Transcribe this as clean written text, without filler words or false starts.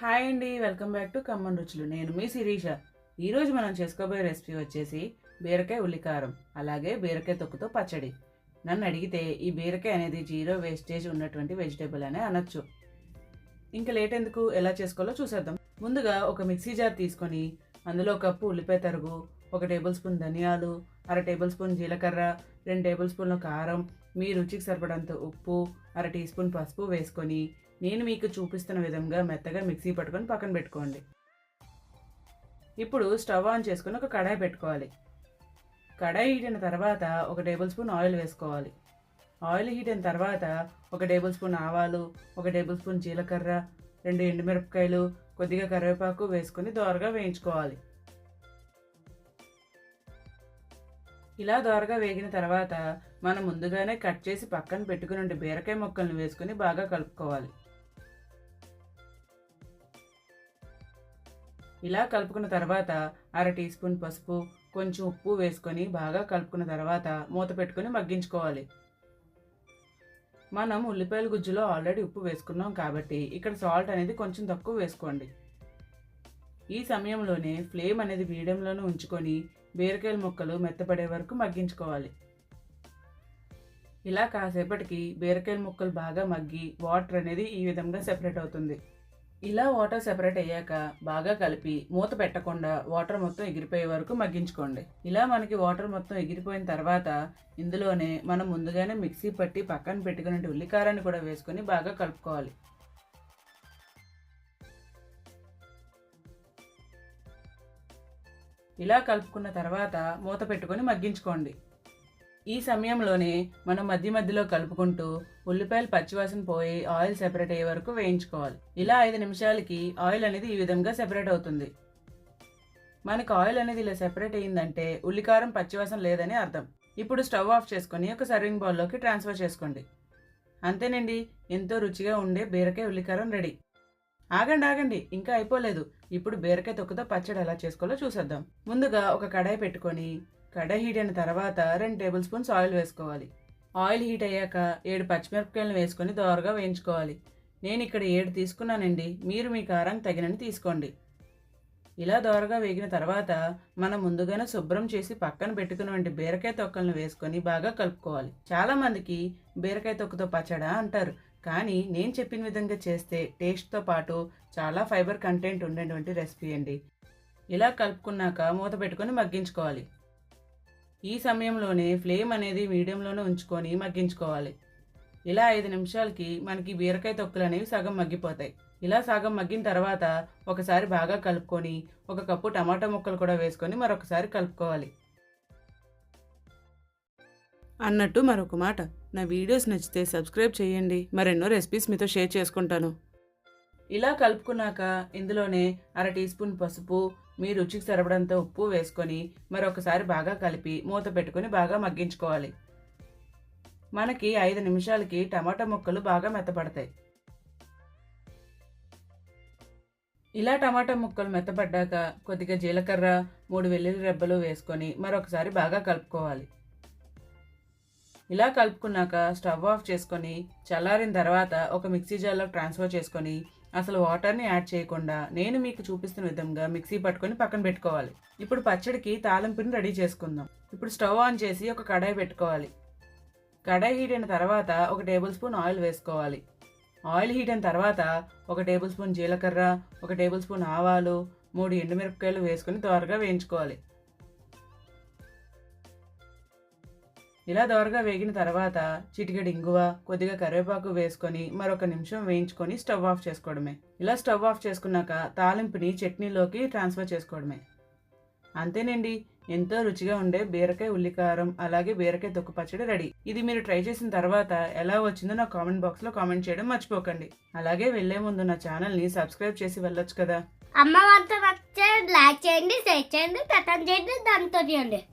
Hi అండి, welcome back to common రుచులు. నేను మీ శిరీష. ఈరోజు మనం చేసుకోబోయే రెసిపీ వచ్చేసి బీరకాయ ఉల్లికారం అలాగే బీరకాయ తొక్కుతో పచ్చడి. నన్ను అడిగితే ఈ బీరకాయ అనేది జీరో వేస్టేజ్ ఉన్నటువంటి వెజిటేబుల్ అనే అనొచ్చు. ఇంకా లేట్ ఎందుకు, ఎలా చేసుకోవాలో చూసేద్దాం. ముందుగా ఒక మిక్సీ జార్ తీసుకొని అందులో ఒక కప్పు ఉల్లిపాయ తరుగు, 1 టేబుల్ స్పూన్ ధనియాలు, 1/2 టేబుల్ స్పూన్ జీలకర్ర, 2 టేబుల్ స్పూన్ల కారం, మీ రుచికి సరిపడంత ఉప్పు, 1/2 టీ స్పూన్ పసుపు వేసుకొని నేను మీకు చూపిస్తున్న విధంగా మెత్తగా మిక్సీ పట్టుకొని పక్కన పెట్టుకోండి. ఇప్పుడు స్టవ్ ఆన్ చేసుకొని ఒక కడాయి పెట్టుకోవాలి. కడాయి హీట్ అయిన తర్వాత 1 టేబుల్ స్పూన్ ఆయిల్ వేసుకోవాలి. ఆయిల్ హీట్ అయిన తర్వాత 1 టేబుల్ స్పూన్ ఆవాలు, 1 టేబుల్ స్పూన్ జీలకర్ర, 2 ఎండుమిరపకాయలు, కొద్దిగా కరివేపాకు వేసుకొని దోరగా వేయించుకోవాలి. ఇలా దోరగా వేగిన తర్వాత మనం ముందుగానే కట్ చేసి పక్కన పెట్టుకుని బీరకాయ ముక్కలను వేసుకొని బాగా కలుపుకోవాలి. ఇలా కలుపుకున్న తర్వాత 1/2 టీ స్పూన్ పసుపు, కొంచెం ఉప్పు వేసుకొని బాగా కలుపుకున్న తర్వాత మూత పెట్టుకొని మగ్గించుకోవాలి. మనం ఉల్లిపాయల గుజ్జులో ఆల్రెడీ ఉప్పు వేసుకున్నాం కాబట్టి ఇక్కడ సాల్ట్ అనేది కొంచెం తక్కువ వేసుకోండి. ఈ సమయంలోనే ఫ్లేమ్ అనేది మీడియంలోనే ఉంచుకొని బీరకాయల ముక్కలు మెత్తపడే వరకు మగ్గించుకోవాలి. ఇలా కాసేపటికి బీరకాయల ముక్కలు బాగా మగ్గి వాటర్ అనేది ఈ విధంగా సెపరేట్ అవుతుంది. ఇలా వాటర్ సెపరేట్ అయ్యాక బాగా కలిపి మూత పెట్టకుండా వాటర్ మొత్తం ఎగిరిపోయే వరకు మగ్గించుకోండి. ఇలా మనకి వాటర్ మొత్తం ఎగిరిపోయిన తర్వాత ఇందులోనే మనం ముందుగానే మిక్సీ పట్టి పక్కన పెట్టుకునే ఉల్లికారాన్ని కూడా వేసుకొని బాగా కలుపుకోవాలి. ఇలా కలుపుకున్న తర్వాత మూత పెట్టుకొని మగ్గించుకోండి. ఈ సమయంలోనే మనం మధ్య మధ్యలో కలుపుకుంటూ ఉల్లిపాయలు పచ్చివాసన పోయి ఆయిల్ సెపరేట్ అయ్యే వరకు వేయించుకోవాలి. ఇలా 5 నిమిషాలకి ఆయిల్ అనేది ఈ విధంగా సెపరేట్ అవుతుంది. మనకు ఆయిల్ అనేది ఇలా సెపరేట్ అయ్యిందంటే ఉల్లికారం పచ్చివాసన లేదని అర్థం. ఇప్పుడు స్టవ్ ఆఫ్ చేసుకొని ఒక సర్వింగ్ బౌల్లోకి ట్రాన్స్ఫర్ చేసుకోండి. అంతేనండి, ఎంతో రుచిగా ఉండే బీరకాయ ఉల్లికారం రెడీ. ఆగండి, ఇంకా అయిపోలేదు. ఇప్పుడు బీరకాయ తొక్కుతో పచ్చడి ఎలా చేసుకోవాలో చూసేద్దాం. ముందుగా ఒక కడాయి పెట్టుకొని కడాయి హీట్ అయిన తర్వాత 2 టేబుల్ స్పూన్స్ ఆయిల్ వేసుకోవాలి. ఆయిల్ హీట్ అయ్యాక 7 పచ్చిమిరపకాయలను వేసుకొని దోరగా వేయించుకోవాలి. నేను ఇక్కడ 7 తీసుకున్నానండి, మీరు మీ కారానికి తగినని తీసుకోండి. ఇలా దోరగా వేగిన తర్వాత మనం ముందుగానే శుభ్రం చేసి పక్కన పెట్టుకున్న బీరకాయ తొక్కలను వేసుకొని బాగా కలుపుకోవాలి. చాలా మందికి బీరకాయ తొక్కుతో పచ్చడా అంటారు, కానీ నేను చెప్పిన విధంగా చేస్తే టేస్ట్తో పాటు చాలా ఫైబర్ కంటెంట్ ఉండేటువంటి రెసిపీ అండి. ఇలా కలుపుకున్నాక మూత పెట్టుకొని మగ్గించుకోవాలి. ఈ సమయంలోనే ఫ్లేమ్ అనేది మీడియంలోనే ఉంచుకొని మగ్గించుకోవాలి. ఇలా 5 నిమిషాలకి మనకి బీరకాయ తొక్కులు అనేవి సగం మగ్గిపోతాయి. ఇలా సగం మగ్గిన తర్వాత ఒకసారి బాగా కలుపుకొని 1 కప్పు టమాటా ముక్కలు కూడా వేసుకొని మరొకసారి కలుపుకోవాలి. అన్నట్టు మరొక మాట, నా వీడియోస్ నచ్చితే సబ్స్క్రైబ్ చేయండి. మరెన్నో రెసిపీస్ మీతో షేర్ చేసుకుంటాను. ఇలా కలుపుకున్నాక ఇందులోనే 1/2 టీ స్పూన్ పసుపు, మీ రుచికి సరిపడంత ఉప్పు వేసుకొని మరొకసారి బాగా కలిపి మూత పెట్టుకొని బాగా మగ్గించుకోవాలి. మనకి 5 నిమిషాలకి టమాటా ముక్కలు బాగా మెత్తపడతాయి. ఇలా టమాటా ముక్కలు మెత్తపడ్డాక కొద్దిగా జీలకర్ర, 3 వెల్లుల్లి రెబ్బలు వేసుకొని మరొకసారి బాగా కలుపుకోవాలి. ఇలా కలుపుకున్నాక స్టవ్ ఆఫ్ చేసుకొని చల్లారిన తర్వాత ఒక మిక్సీ జార్లో ట్రాన్స్ఫర్ చేసుకొని అసలు వాటర్ని యాడ్ చేయకుండా నేను మీకు చూపిస్తున్న విధంగా మిక్సీ పట్టుకొని పక్కన పెట్టుకోవాలి. ఇప్పుడు పచ్చడికి తాలింపుని రెడీ చేసుకుందాం. ఇప్పుడు స్టవ్ ఆన్ చేసి ఒక కడాయి పెట్టుకోవాలి. కడాయి హీట్ అయిన తర్వాత 1 టేబుల్ స్పూన్ ఆయిల్ వేసుకోవాలి. ఆయిల్ హీట్ అయిన తర్వాత 1 టేబుల్ స్పూన్ జీలకర్ర, 1 టేబుల్ స్పూన్ ఆవాలు, 3 ఎండుమిరపకాయలు వేసుకొని దోరగా వేయించుకోవాలి. ఇలా దోరగా వేగిన తర్వాత చిటికెడు ఇంగువ, కొద్దిగా కరివేపాకు వేసుకొని మరొక నిమిషం వేయించుకొని స్టవ్ ఆఫ్ చేసుకోవడమే. ఇలా స్టవ్ ఆఫ్ చేసుకున్నాక తాలింపుని చట్నీలోకి ట్రాన్స్ఫర్ చేసుకోవడమే. అంతేనండి, ఎంతో రుచిగా ఉండే బీరకాయ ఉల్లికారం అలాగే బీరకాయ తొక్కు పచ్చడి రెడీ. ఇది మీరు ట్రై చేసిన తర్వాత ఎలా వచ్చిందో నా కామెంట్ బాక్స్లో కామెంట్ చేయడం మర్చిపోకండి. అలాగే వెళ్లే ముందు నా ఛానల్ని సబ్స్క్రైబ్ చేసి వెళ్ళొచ్చు కదా. అమ్మ వంట లైక్ చేయండి, షేర్ చేయండి, సబ్స్క్రైబ్ చేయండి, దాంతో చేయండి.